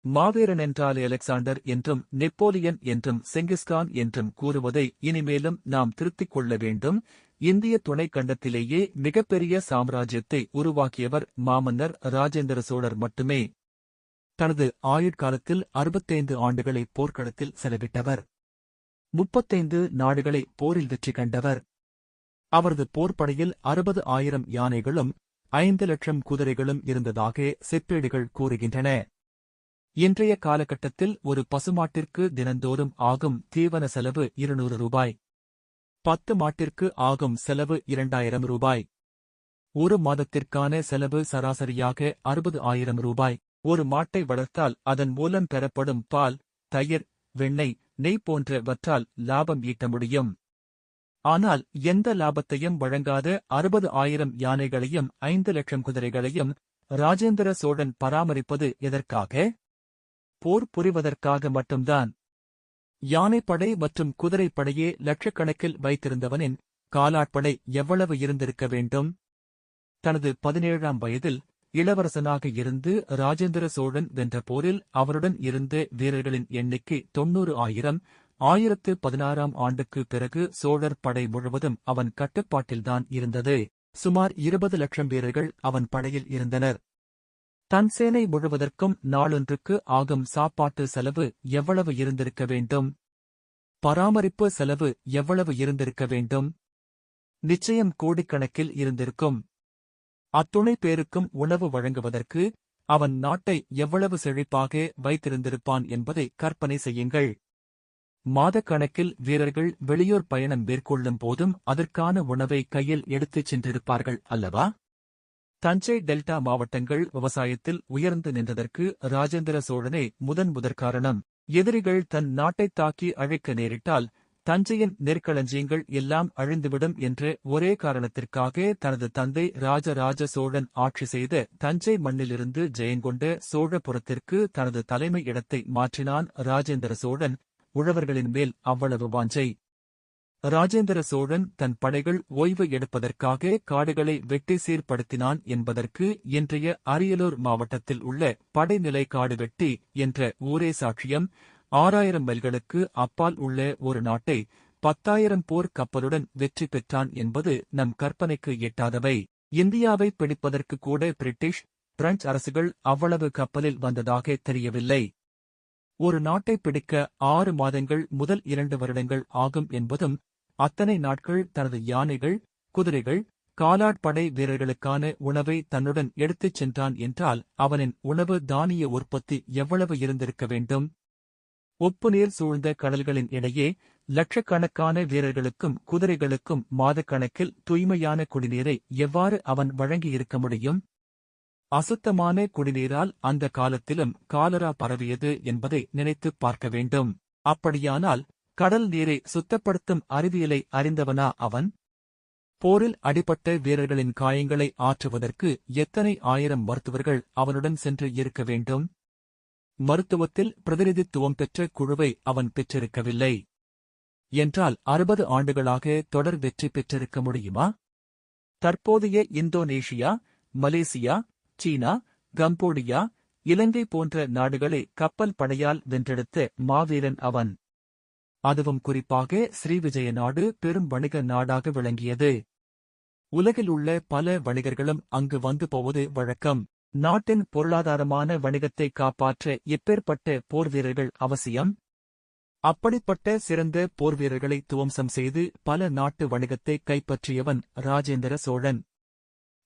மாவீரன் என்றாலே அலெக்சாண்டர் என்றும் நெப்போலியன் என்றும் செங்கிஸ்கான் என்றும் கூறுவதை இனிமேலும் நாம் திருத்திக் கொள்ள வேண்டும். இந்திய துணைக்கண்டத்திலேயே மிகப்பெரிய சாம்ராஜ்யத்தை உருவாக்கியவர் மாமன்னர் ராஜேந்திர சோழர் மட்டுமே. தனது ஆயுட்காலத்தில் 65 ஆண்டுகளை போர்க்களத்தில் செலவிட்டவர். 35 நாடுகளை போரில் வெற்றி கண்டவர். அவரது போர்ப்படையில் 60,000 யானைகளும் 5 லட்சம் குதிரைகளும் இருந்ததாக செப்பேடுகள் கூறுகின்றன. இன்றைய காலகட்டத்தில் ஒரு பசுமாட்டிற்கு தினந்தோறும் ஆகும் தீவன செலவு 200 ரூபாய். 10 மாட்டிற்கு ஆகும் செலவு 2000 ரூபாய். ஒரு மாதத்திற்கான செலவு சராசரியாக 60,000 ரூபாய். ஒரு மாட்டை வளர்த்தால் அதன் மூலம் பெறப்படும் பால், தயிர், வெண்ணெய், நெய் போன்றவற்றால் லாபம் ஈட்ட முடியும். ஆனால் எந்த லாபத்தையும் வழங்காத 60,000 யானைகளையும் 5 லட்சம் குதிரைகளையும் ராஜேந்திர சோழன் பராமரிப்பது எதற்காக? போர் புரிவதற்காக மட்டும்தான். யானைப்படை மற்றும் குதிரைப்படையே லட்சக்கணக்கில் வைத்திருந்தவனின் காலாட்படை எவ்வளவு இருந்திருக்க வேண்டும்? தனது 17ஆம் வயதில் இளவரசனாக இருந்து ராஜேந்திர சோழன் வென்ற போரில் அவருடன் இருந்த வீரர்களின் எண்ணிக்கை 90,000. 1016ஆம் ஆண்டுக்கு பிறகு சோழர் படை முழுவதும் அவன் கட்டுப்பாட்டில்தான் இருந்தது. சுமார் 20 லட்சம் வீரர்கள் அவன் படையில் இருந்தனர். தன் சேனை முழுவதற்கும் நாளொன்றுக்கு ஆகும் சாப்பாட்டு செலவு எவ்வளவு இருந்திருக்க வேண்டும்? பராமரிப்பு செலவு எவ்வளவு இருந்திருக்க வேண்டும்? நிச்சயம் கோடிக்கணக்கில் இருந்திருக்கும். அத்துணை பேருக்கும் உணவு வழங்குவதற்கு அவன் நாட்டை எவ்வளவு செழிப்பாக வைத்திருந்திருப்பான் என்பதை கற்பனை செய்யுங்கள். மாதக்கணக்கில் வீரர்கள் வெளியூர் பயணம் மேற்கொள்ளும் போதும் அதற்கான உணவை கையில் எடுத்துச் சென்றிருப்பார்கள் அல்லவா? தஞ்சை டெல்டா மாவட்டங்கள் விவசாயத்தில் உயர்ந்து நின்றதற்கு ராஜேந்திர சோழனே முதற்காரணம். எதிரிகள் தன் நாட்டைத் தாக்கி அழிக்க நேரிட்டால் தஞ்சையின் நெற்களஞ்சியங்கள் எல்லாம் அழிந்துவிடும் என்ற ஒரே காரணத்திற்காக தனது தந்தை ராஜராஜ சோழன் ஆட்சி செய்த தஞ்சை மண்ணிலிருந்து ஜெயங்கொண்ட சோழபுரத்திற்கு தனது தலைமை இடத்தை மாற்றினான் ராஜேந்திர சோழன். உழவர்களின் மேல் அவ்வளவு வாஞ்சை. ராஜேந்திர சோழன் தன் படைகள் ஓய்வு எடுப்பதற்காக காடுகளை வெட்டி சீர்படுத்தினான் என்பதற்கு இன்றைய அரியலூர் மாவட்டத்தில் உள்ள படைநிலை காடு வெட்டி என்ற ஊரே சாட்சியம். 6000 மைல்களுக்கு அப்பால் உள்ள ஒரு நாட்டை 10,000 போர் கப்பலுடன் வெற்றி பெற்றான் என்பது நம் கற்பனைக்கு எட்டாதவை. இந்தியாவை பிடிப்பதற்கு கூட பிரிட்டிஷ், பிரெஞ்சு அரசுகள் அவ்வளவு கப்பலில் வந்ததாக தெரியவில்லை. ஒரு நாட்டை பிடிக்க 6 மாதங்கள் முதல் 2 வருடங்கள் ஆகும் என்பதும், அத்தனை நாட்கள் தனது யானைகள், குதிரைகள், காலாட்படை வீரர்களுக்கான உணவை தன்னுடன் எடுத்துச் சென்றான் என்றால் அவனின் உணவு தானிய உற்பத்தி எவ்வளவு இருந்திருக்க வேண்டும்? உப்பு நீர் சூழ்ந்த கடல்களின் இடையே லட்சக்கணக்கான வீரர்களுக்கும் குதிரைகளுக்கும் மாதக்கணக்கில் தூய்மையான குடிநீரை எவ்வாறு அவன் வழங்கியிருக்க முடியும்? அசுத்தமான குடிநீரால் அந்த காலத்திலும் காலரா பரவியது என்பதை நினைத்துப் பார்க்க வேண்டும். அப்படியானால் கடல் நீரை சுத்தப்படுத்தும் அறிவியலை அறிந்தவனா அவன்? போரில் அடிபட்ட வீரர்களின் காயங்களை ஆற்றுவதற்கு எத்தனை 1000 மருத்துவர்கள் அவனுடன் சென்று இருக்க வேண்டும்? மருத்துவத்தில் பிரதிநிதித்துவம் பெற்ற குழுவை அவன் பெற்றிருக்கவில்லை என்றால் 60 ஆண்டுகளாக தொடர் வெற்றி பெற்றிருக்க முடியுமா? தற்போதைய இந்தோனேஷியா, மலேசியா, சீனா, கம்போடியா, இலங்கை போன்ற நாடுகளை கப்பல் படையால் வென்றெடுத்த மாவீரன் அவன். அதுவும் குறிப்பாக ஸ்ரீவிஜய நாடு பெரும் வணிக நாடாக விளங்கியது. உலகில் உள்ள பல வணிகர்களும் அங்கு வந்து போவது வழக்கம். நாட்டின் பொருளாதாரமான வணிகத்தை காப்பாற்ற எப்பேற்பட்ட போர்வீரர்கள் அவசியம்? அப்படிப்பட்ட சிறந்த போர்வீரர்களை துவம்சம் செய்து பல நாட்டு வணிகத்தை கைப்பற்றியவன் ராஜேந்திர சோழன்.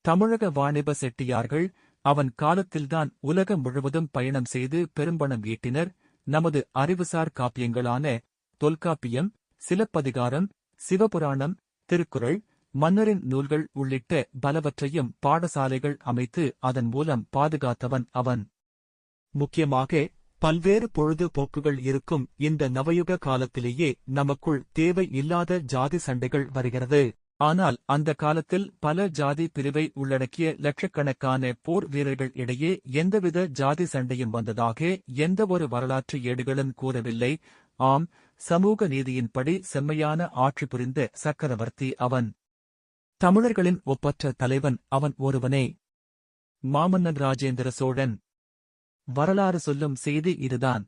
தமிழக வாணிப செட்டியார்கள் அவன் காலத்தில்தான் உலகம் முழுவதும் பயணம் செய்து பெரும்பணம் ஈட்டினர். நமது அறிவுசார் காப்பியங்களான தொல்காப்பியம், சிலப்பதிகாரம், சிவபுராணம், திருக்குறள், மன்னரின் நூல்கள் உள்ளிட்ட பலவற்றையும் பாடசாலைகள் அமைத்து அதன் மூலம் பாதுகாத்தவன் அவன். முக்கியமாக பல்வேறு பொழுதுபோக்குகள் இருக்கும் இந்த நவயுக காலத்திலேயே நமக்குள் தேவை இல்லாத ஜாதி சண்டைகள் வருகிறது. ஆனால் அந்த காலத்தில் பல ஜாதி பிரிவை உள்ளடக்கிய லட்சக்கணக்கான போர் வீரர்கள் இடையே எந்தவித ஜாதி சண்டையும் வந்ததாக எந்தவொரு வரலாற்று ஏடுகளும் கூறவில்லை. ஆம், சமூக நீதியின்படி செம்மையான ஆட்சி புரிந்த சக்கரவர்த்தி அவன். தமிழர்களின் ஒப்பற்ற தலைவன் அவன் ஒருவனே. மாமன்னன் ராஜேந்திர சோழன். வரலாறு சொல்லும் செய்தி இதுதான்.